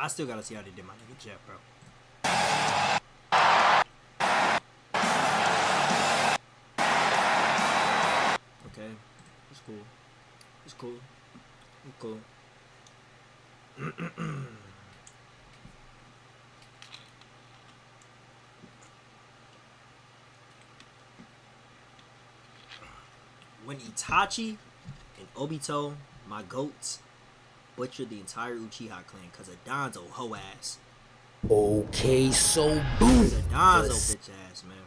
I still gotta see how they did my nigga Jet, bro. Okay, it's cool. It's cool. It's cool. When Itachi and Obito, my goats, butchered the entire Uchiha clan because of Danzo hoe ass. Okay, so boom. Danzo bitch ass, man.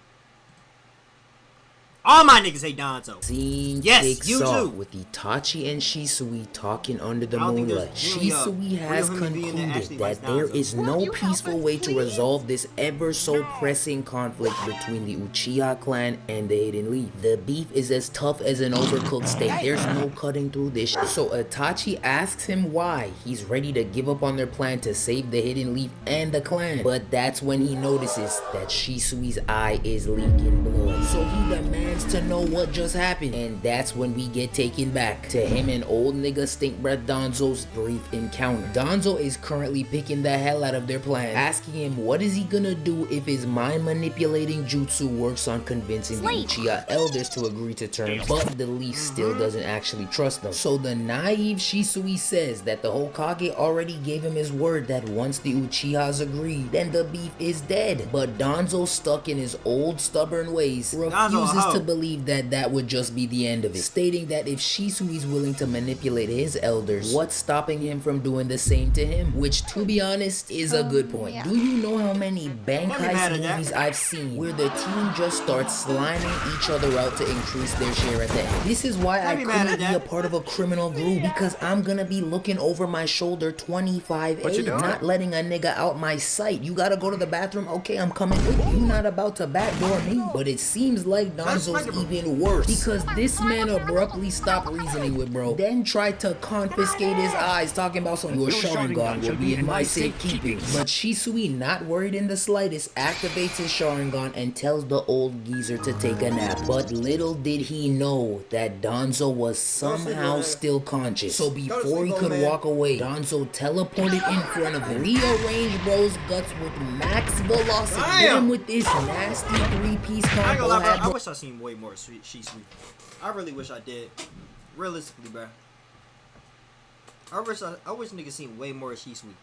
All my niggas hate Danzo. Scene yes, you too. With Itachi and Shisui talking under the moonlight. Shisui has concluded that there is no peaceful way to resolve this ever so pressing conflict between the Uchiha clan and the Hidden Leaf. The beef is as tough as an overcooked steak. There's no cutting through this. So Itachi asks him why he's ready to give up on their plan to save the Hidden Leaf and the clan. But that's when he notices that Shisui's eye is leaking blood. So he demands to know what just happened, and that's when we get taken back to him and old nigga stink breath Danzo's brief encounter. Danzo is currently picking the hell out of their plan, asking him what is he gonna do if his mind manipulating jutsu works on convincing the Uchiha elders to agree to terms, but the Leaf still doesn't actually trust them. So the naive Shisui says that the Hokage already gave him his word that once the Uchihas agree, then the beef is dead. But Danzo, stuck in his old stubborn ways, refuses to believe that that would just be the end of it, stating that if Shisui's willing to manipulate his elders, what's stopping him from doing the same to him? Which, to be honest, is a good point. Yeah. Do you know how many bank heist movies I've seen where the team just starts sliming each other out to increase their share at the end? This is why I couldn't be a part of a criminal group, because I'm gonna be looking over my shoulder 25/8, not letting a nigga out my sight. You gotta go to the bathroom? Okay, I'm coming with you. You're not about to backdoor me. But it seems like Danzo's even worse, because this man abruptly stopped reasoning with bro, then tried to confiscate his eyes, talking about some your Sharingan will be in my safekeeping. But Shisui, not worried in the slightest, activates his Sharingan and tells the old geezer to take a nap. But little did he know that Danzo was somehow still conscious. So before he could walk away, Danzo teleported in front of him, rearranged bro's guts with max velocity, him with this nasty three-piece combo. I wish I seen way more Shisui. I really wish I did. Realistically, bro. I wish niggas seen way more Shisui.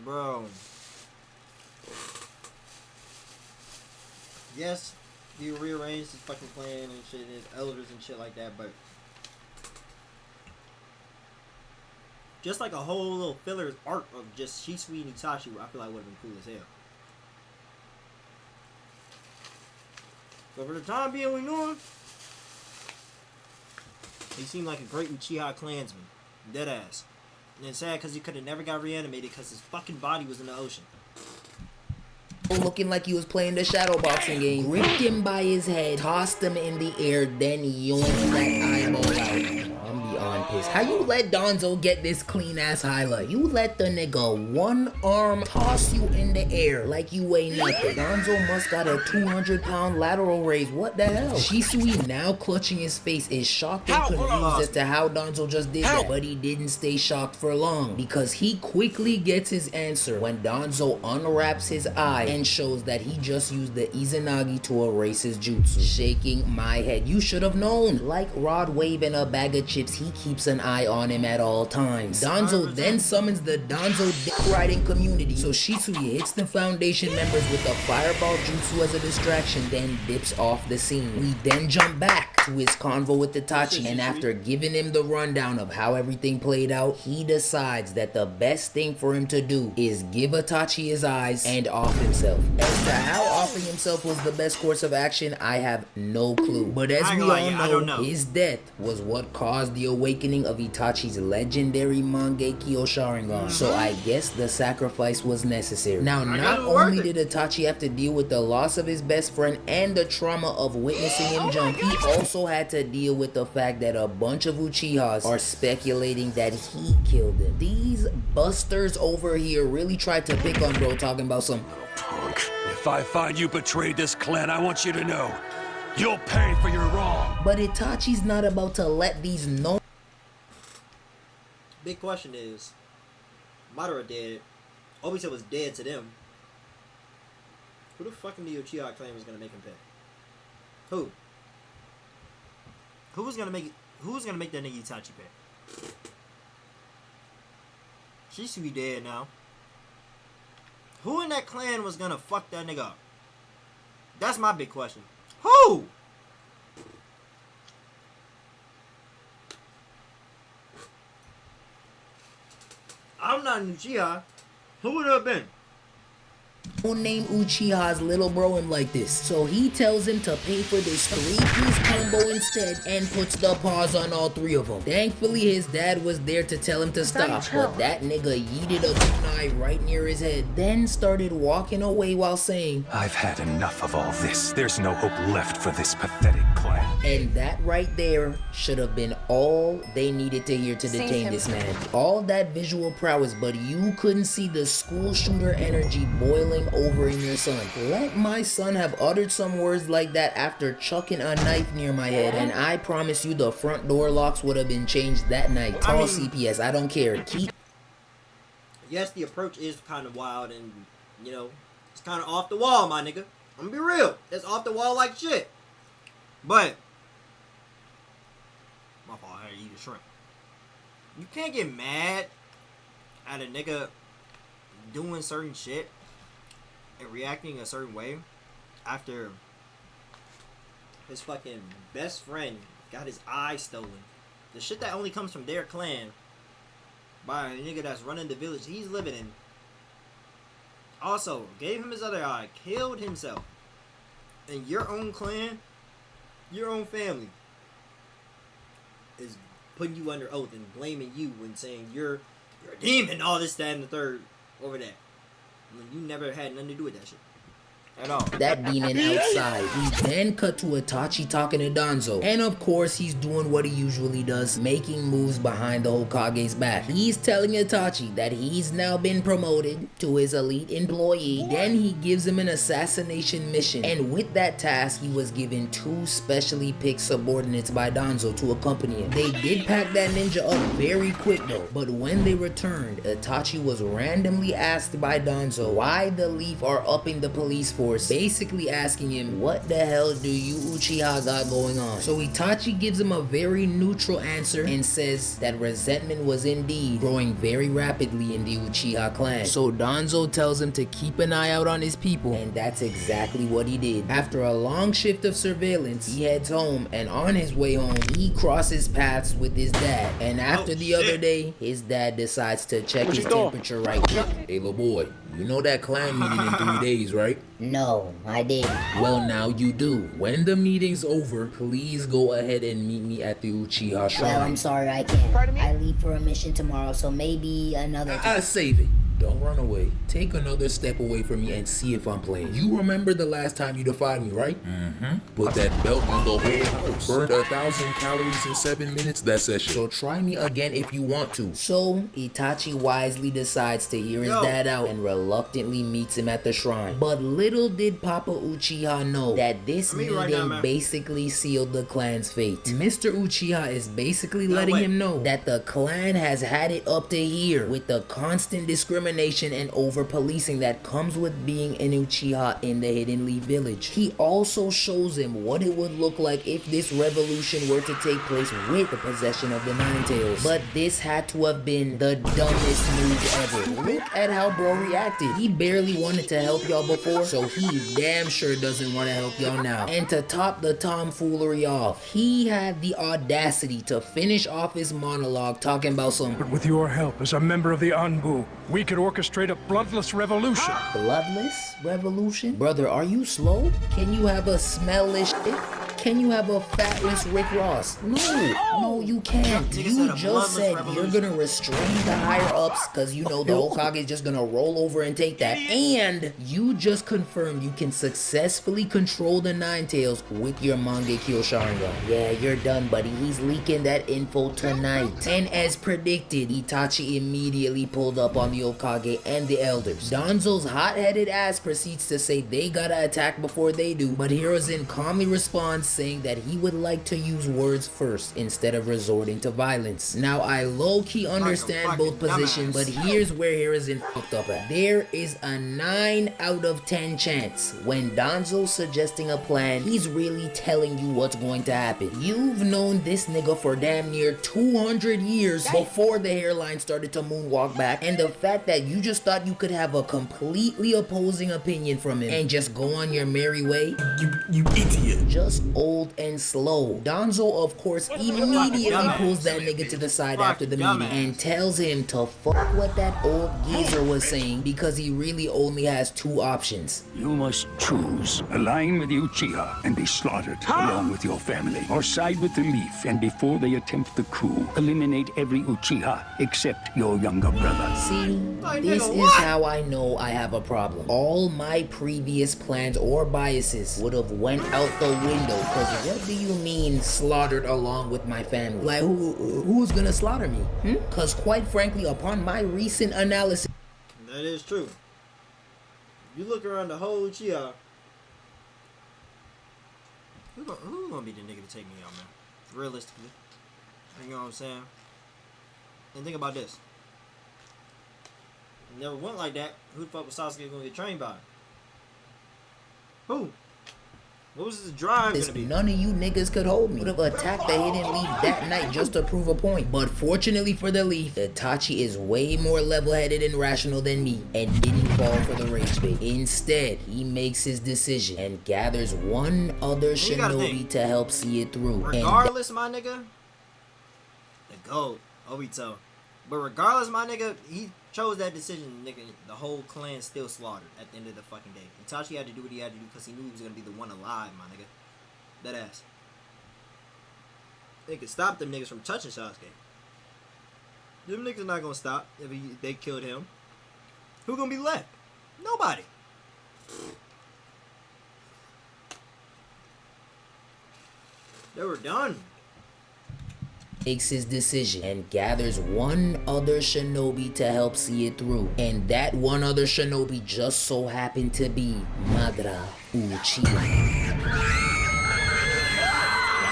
Bro. Yes, he rearranged his fucking plan and shit, his elders and shit like that, but just like a whole little filler arc of just Shisui and Itachi, I feel like would have been cool as hell. But for the time being, we knew him. He seemed like a great Uchiha clansman. Dead ass. And it's sad because he could have never got reanimated because his fucking body was in the ocean. Looking like he was playing the shadow boxing game. Gripped him by his head, tossed him in the air, then yoinked that eyeball out. I'm beyond pissed. How you let Danzo get this clean ass highlight? You let the nigga one arm toss you in the air like you weigh nothing. Danzo must got a 200-pound lateral raise. What the hell? Shisui, now clutching his face, is shocked and confused as to how Danzo just did that. But he didn't stay shocked for long, because he quickly gets his answer when Danzo unwraps his eye and shows that he just used the Izanagi to erase his jutsu. Shaking my head. You should have known. Like Rod waving a bag of chips, he keeps an eye on him at all times. Danzo then summons the Danzo dick riding community, so Shisui hits the Foundation members with a fireball jutsu as a distraction, then dips off the scene. We then jump back to his convo with Itachi, and after giving him the rundown of how everything played out, he decides that the best thing for him to do is give Itachi his eyes and off himself. As to how offing himself was the best course of action, I have no clue. But as we all know, his death was what caused the awakening of Itachi's legendary Mangekyo Sharingan. So I guess the sacrifice was necessary. Now, not only did Itachi have to deal with the loss of his best friend and the trauma of witnessing him jump, he also had to deal with the fact that a bunch of Uchihas are speculating that he killed him. These busters over here really tried to pick on bro, talking about some punk. If I find you betrayed this clan, I want you to know you'll pay for your wrong. But Itachi's not about to let these no. Big question is, Madara dead. Obito was dead to them. Who the fuck in the Uchiha clan was gonna make him pay? Who? Who was gonna make it? Who was gonna make that nigga Itachi pay? She should be dead now. Who in that clan was gonna fuck that nigga up? That's my big question. Who? I'm not an Uchiha. Who would it have been? Don't name Uchiha's little bro him like this, so he tells him to pay for this 3-piece combo instead and puts the pause on all 3 of them. Thankfully his dad was there to tell him to stop, but that nigga yeeted a kunai right near his head, then started walking away while saying, I've had enough of all this. There's no hope left for this pathetic clan. And that right there should have been all they needed to hear to detain this man. All that visual prowess, but you couldn't see the school shooter energy boiling over in your son. Let my son have uttered some words like that after chucking a knife near my head, and I promise you the front door locks would have been changed that night. Call CPS, I don't care. Yes, the approach is kind of wild and, you know, it's kind of off the wall, my nigga. I'm gonna be real. It's off the wall like shit. But my fault, I had to eat a shrimp. You can't get mad at a nigga doing certain shit and reacting a certain way after his fucking best friend got his eye stolen. The shit that only comes from their clan by a nigga that's running the village he's living in. Also, gave him his other eye, killed himself. And your own clan, your own family is putting you under oath and blaming you and saying you're a demon, all this, that, and the third over that. When you never had nothing to do with that shit at all. That demon outside. We then cut to Itachi talking to Danzo. And of course, he's doing what he usually does, making moves behind the Hokage's back. He's telling Itachi that he's now been promoted to his elite employee. Then he gives him an assassination mission. And with that task, he was given 2 specially picked subordinates by Danzo to accompany him. They did pack that ninja up very quick though. But when they returned, Itachi was randomly asked by Danzo why the Leaf are upping the police force, basically asking him, what the hell do you Uchiha got going on? So Itachi gives him a very neutral answer and says that resentment was indeed growing very rapidly in the Uchiha clan. So Danzo tells him to keep an eye out on his people, and that's exactly what he did. After a long shift of surveillance, he heads home, and on his way home, he crosses paths with his dad. And after the other day, his dad decides to check his temperature right quick. Hey little boy, you know that clan meeting in 3 days, right? No, I didn't. Well, now you do. When the meeting's over, please go ahead and meet me at the Uchiha Shrine. Well, I'm sorry, I can't. I leave for a mission tomorrow, so maybe another time. Save it. Don't run away. Take another step away from me and see if I'm playing. You remember the last time you defied me, right? Put that belt on the whole house. Burned 1,000 calories in 7 minutes that session. So try me again if you want to. So Itachi wisely decides to hear his dad out and reluctantly meets him at the shrine. But little did Papa Uchiha know that this meeting basically sealed the clan's fate. Mr. Uchiha is basically letting him know that the clan has had it up to here with the constant discrimination and over-policing that comes with being an Uchiha in the Hidden Leaf Village. He also shows him what it would look like if this revolution were to take place with the possession of the Nine Tails. But this had to have been the dumbest move ever. Look at how bro reacted. He barely wanted to help y'all before, so he damn sure doesn't want to help y'all now. And to top the tomfoolery off, he had the audacity to finish off his monologue talking about some But with your help as a member of the Anbu, we could orchestrate a bloodless revolution. bloodless revolution? Brother, are you slow? Can you have a smellless shit? Can you have a fatless Rick Ross? No, you can't. You just said you're gonna restrain the higher ups because you know the Hokage is just gonna roll over and take that. And you just confirmed you can successfully control the Nine Tails with your Mangekyo Sharingan. Yeah, you're done, buddy. He's leaking that info tonight. And as predicted, Itachi immediately pulled up on the Hokage and the elders. Danzo's hot-headed ass proceeds to say they gotta attack before they do, but Hiruzen calmly responds saying that he would like to use words first instead of resorting to violence. Now, I low-key understand both positions, but here's where Hiruzen fucked up at. There is a 9 out of 10 chance when Danzo's suggesting a plan, he's really telling you what's going to happen. You've known this nigga for damn near 200 years before the hairline started to moonwalk back, and the fact that you just thought you could have a completely opposing opinion from him and just go on your merry way, you idiot. just old and slow. Danzo, of course, immediately pulls that nigga to the side after the meeting and tells him to fuck what that old geezer was saying because he really only has 2 options. You must choose. Align with the Uchiha and be slaughtered along with your family. Or side with the Leaf and before they attempt the coup, eliminate every Uchiha except your younger brother. See, this is how I know I have a problem. All my previous plans or biases would have went out the window, because what do you mean slaughtered along with my family? Like, who's gonna slaughter me? Because quite frankly, upon my recent analysis, that is true. You look around the whole Uchiha, who gonna be the nigga to take me out, man? Realistically. You know what I'm saying? And think about this. It never went like that. Who the fuck was Sasuke gonna get trained by? Who? What was his drive gonna be? None of you niggas could hold me. Would have attacked the hidden Leaf that night just to prove a point. But fortunately for the Leaf, Itachi is way more level-headed and rational than me and didn't fall for the rage bait. Instead, he makes his decision and gathers one other shinobi to help see it through. Regardless, my nigga, the GOAT, Obito. But regardless, my nigga, he chose that decision, nigga. The whole clan still slaughtered at the end of the fucking day. Itachi had to do what he had to do because he knew he was gonna be the one alive, my nigga. That ass. They could stop them niggas from touching Sasuke. Them niggas not gonna stop if they killed him. Who gonna be left? Nobody. They were done. Makes his decision and gathers one other shinobi to help see it through. And that one other shinobi just so happened to be Madara Uchiha.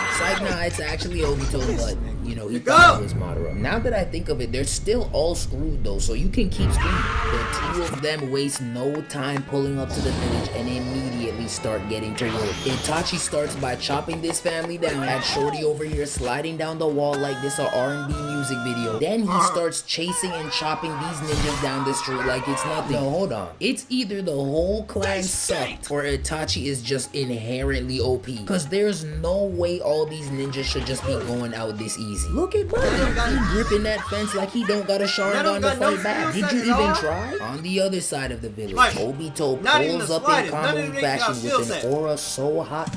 It's like, nah, it's actually Obito, but, you know, he thought it was Madara. Now that I think of it, they're still all screwed, though, so you can keep screaming. The 2 of them waste no time pulling up to the village and immediately start getting to work. Itachi starts by chopping this family down, had Shorty over here sliding down the wall like this a R&B music video. Then he starts chasing and chopping these ninjas down the street like it's nothing. No, hold on. It's either the whole clan sucked or Itachi is just inherently OP. Because there's no way all these ninjas should just be going out this easy. Look at Buddy. He gripping that fence like he don't got a Sharingan to fight back. Did you even try? On the other side of the village, Obito pulls up in common fashion with an aura so hot.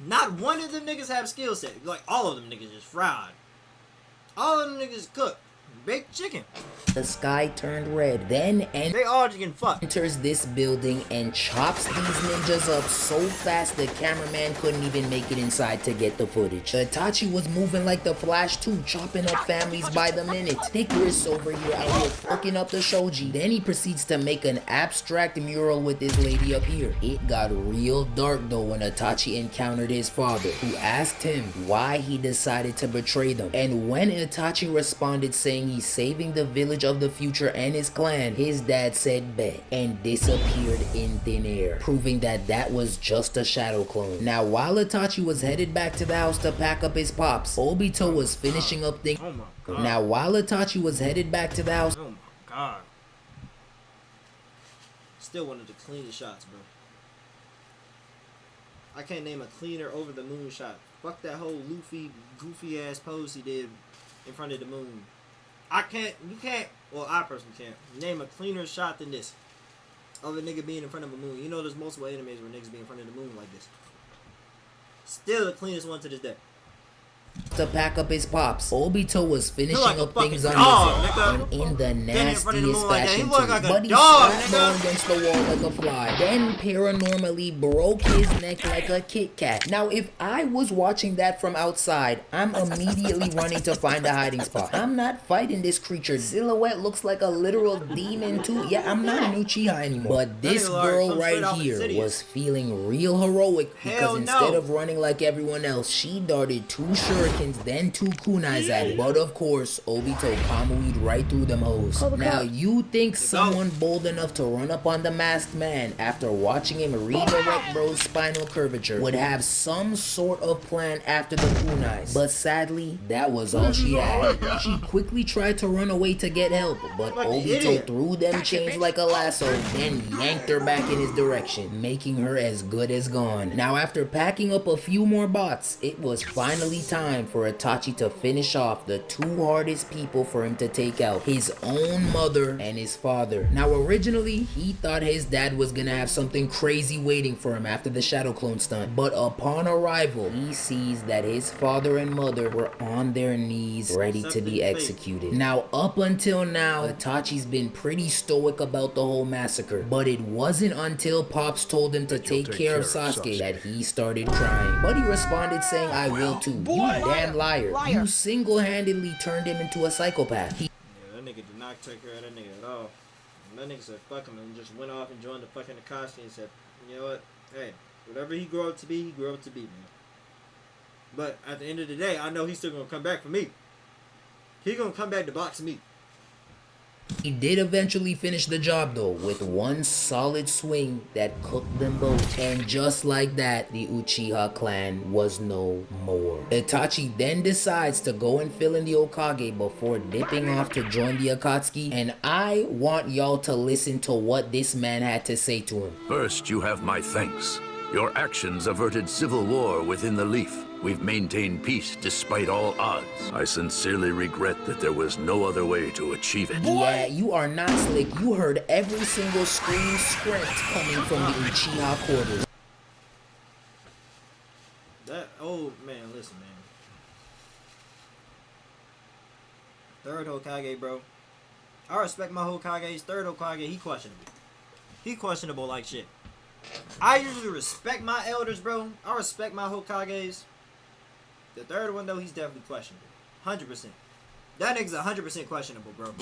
Not one of them niggas have skill set. Like, all of them niggas just fried. All of them niggas cooked. Baked chicken. The sky turned red. Then they all just getting fucked. Enters this building and chops these ninjas up so fast the cameraman couldn't even make it inside to get the footage. Itachi was moving like the Flash too, chopping up families by the minute. Thick wrists over here out here fucking up the shoji. Then he proceeds to make an abstract mural with this lady up here. It got real dark though when Itachi encountered his father, who asked him why he decided to betray them. And when Itachi responded saying he's saving the village of the future and his clan, his dad said bet and disappeared in thin air, proving that that was just a shadow clone. Now while Itachi was headed back to the house to pack up his pops, Obito was finishing up things. Oh my god. Now while Itachi was headed back to the house, oh my god. Still one of the cleanest shots, bro. I can't name a cleaner over the moon shot. Fuck that whole Luffy goofy ass pose he did in front of the moon. You can't, well, I personally can't name a cleaner shot than this of a nigga being in front of a moon. You know there's multiple animes where niggas be in front of the moon like this. Still the cleanest one to this day. to pack up his pops. Obito was finishing like up a things on dog, his nigga. own, and in the Standing in front of the nastiest moon like that. He fashion look too. like a But he dog, slapped nigga. down against the wall like a fly, then paranormally broke his neck like a Kit Kat. Now, if I was watching that from outside, I'm immediately running to find a hiding spot. I'm not fighting this creature. Silhouette looks like a literal demon too. Yeah, I'm not an Uchiha anymore. But this girl right here was feeling real heroic because instead of running like everyone else, she darted 2 shurikens, then 2 kunais at it. But of course, Obito kamui'd right through them hoes. Now, you think someone bold enough to run up on the masked man after watching him redirect bro's spinal curvature would have some sort of plan after the kunais. But sadly, that was all she had. She quickly tried to run away to get help, but Obito threw them chains like a lasso, then yanked her back in his direction, making her as good as gone. Now, after packing up a few more bots, it was finally time for Itachi to finish off the 2 hardest people for him to take out, his own mother and his father. Now, originally, he thought his dad was gonna have something crazy waiting for him after the Shadow Clone stunt, but upon arrival, he sees that his father and mother were on their knees ready to be executed. Now, up until now, Itachi's been pretty stoic about the whole massacre, but it wasn't until Pops told him to take care of Sasuke that he started crying. But he responded saying, "I will too. You damn liar. You single-handedly turned him into a psychopath." Yeah, that nigga did not take care of that nigga at all. And that nigga said, fuck him, and just went off and joined the fucking ITACHI and said, you know what? Hey, whatever he grew up to be, he grew up to be, man. But at the end of the day, I know he's still gonna come back for me. He gonna come back to box me. He did eventually finish the job though, with one solid swing that cooked them both. And just like that, the Uchiha clan was no more. Itachi then decides to go and fill in the Hokage before dipping off to join the Akatsuki. And I want y'all to listen to what this man had to say to him. First, you have my thanks. Your actions averted civil war within the Leaf. We've maintained peace despite all odds. I sincerely regret that there was no other way to achieve it. Yeah, you are not slick. You heard every single scream script coming from the Uchiha quarters. That old man, listen, man. Third Hokage, bro. I respect my Hokages. Third Hokage, he questionable. He questionable like shit. I usually respect my elders, bro. I respect my Hokages. The third one, though, he's definitely questionable. 100%. That nigga's 100% questionable, bro.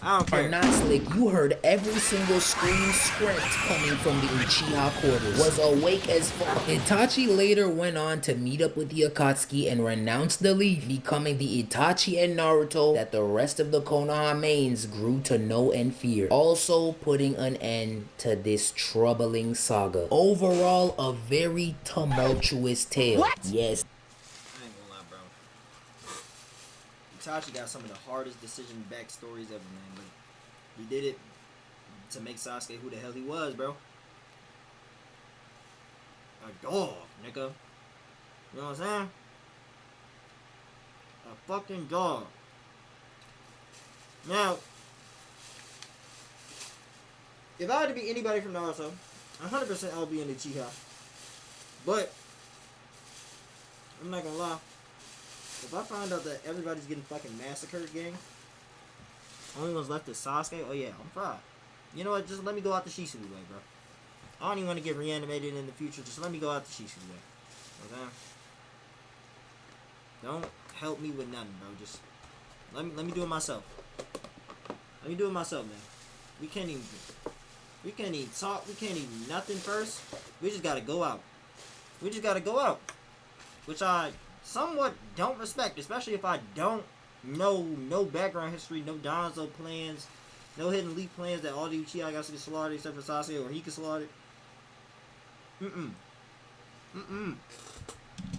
I don't care. Are not slick. You heard every single scream script coming from the Uchiha quarters. Was awake as fuck. Itachi later went on to meet up with the Akatsuki and renounce the Leaf, becoming the Itachi and Naruto that the rest of the Konoha mains grew to know and fear. Also putting an end to this troubling saga. Overall, a very tumultuous tale. What? Yes. Itachi got some of the hardest decision backstories ever, man. But he did it to make Sasuke who the hell he was, bro. A dog, nigga. You know what I'm saying? A fucking dog. Now, if I had to be anybody from Naruto, 100% I would be in Uchiha. But I'm not gonna lie. If I find out that everybody's getting fucking massacred, gang, only one's left is Sasuke, oh yeah, I'm fried. You know what, just let me go out the Shisui way, bro. I don't even want to get reanimated in the future, just let me go out the Shisui way. Okay? Don't help me with nothing, bro, just let me do it myself. Let me do it myself, man. We can't even talk, we can't even nothing first. We just gotta go out. We just gotta go out. Which I somewhat don't respect, especially if I don't know no background history, no Danzo plans, no hidden Leaf plans that all the Uchiha got to get slaughtered except for Sasuke, or he can slaughter.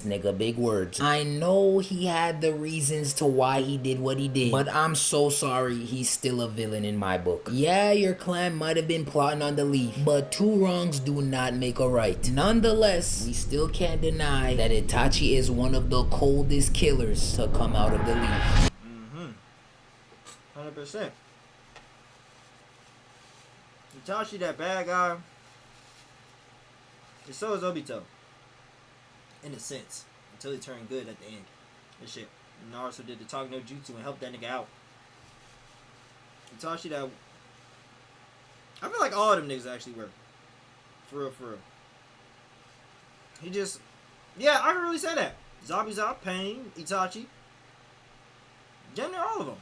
Nigga, big words. I know he had the reasons to why he did what he did, but I'm so sorry he's still a villain in my book. Yeah, your clan might have been plotting on the Leaf, but 2 wrongs do not make a right. Nonetheless, we still can't deny that Itachi is one of the coldest killers to come out of the Leaf. 100%. Itachi, that bad guy, and so is Obito. In a sense, until he turned good at the end. This shit. Naruto did the talk no jutsu and helped that nigga out. Itachi that... I feel like all of them niggas actually were. For real, for real. He just... Yeah, I can really say that. Zabuza, Pain, Itachi. Generally all of them.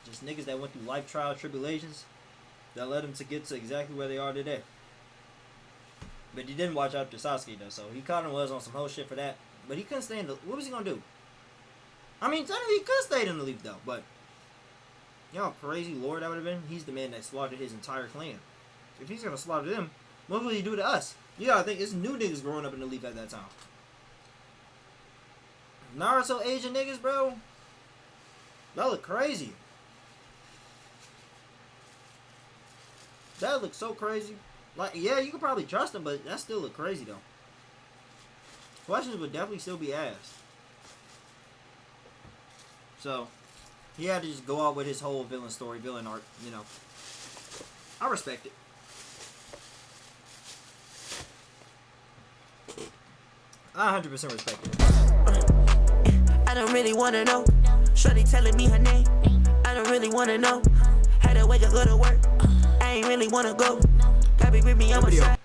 Just niggas that went through life trial tribulations that led them to get to exactly where they are today. But he didn't watch after Sasuke though, so he kind of was on some whole shit for that. But he couldn't stay in the... What was he gonna do? I mean, technically he could have stayed in the Leaf though, but... You know how crazy lord that would have been? He's the man that slaughtered his entire clan. If he's gonna slaughter them, what will he do to us? You gotta think, it's new niggas growing up in the Leaf at that time. Naruto Asian niggas, bro. That look crazy. That looks so crazy. Like, yeah, you could probably trust them, but that still look crazy, though. Questions would definitely still be asked. So, he had to just go out with his whole villain story, villain arc, you know. I respect it. I 100% respect it. I don't really wanna know. Shorty telling me her name. I don't really wanna know. Had to wake up, go to work. I ain't really wanna go. Got me with me on my side.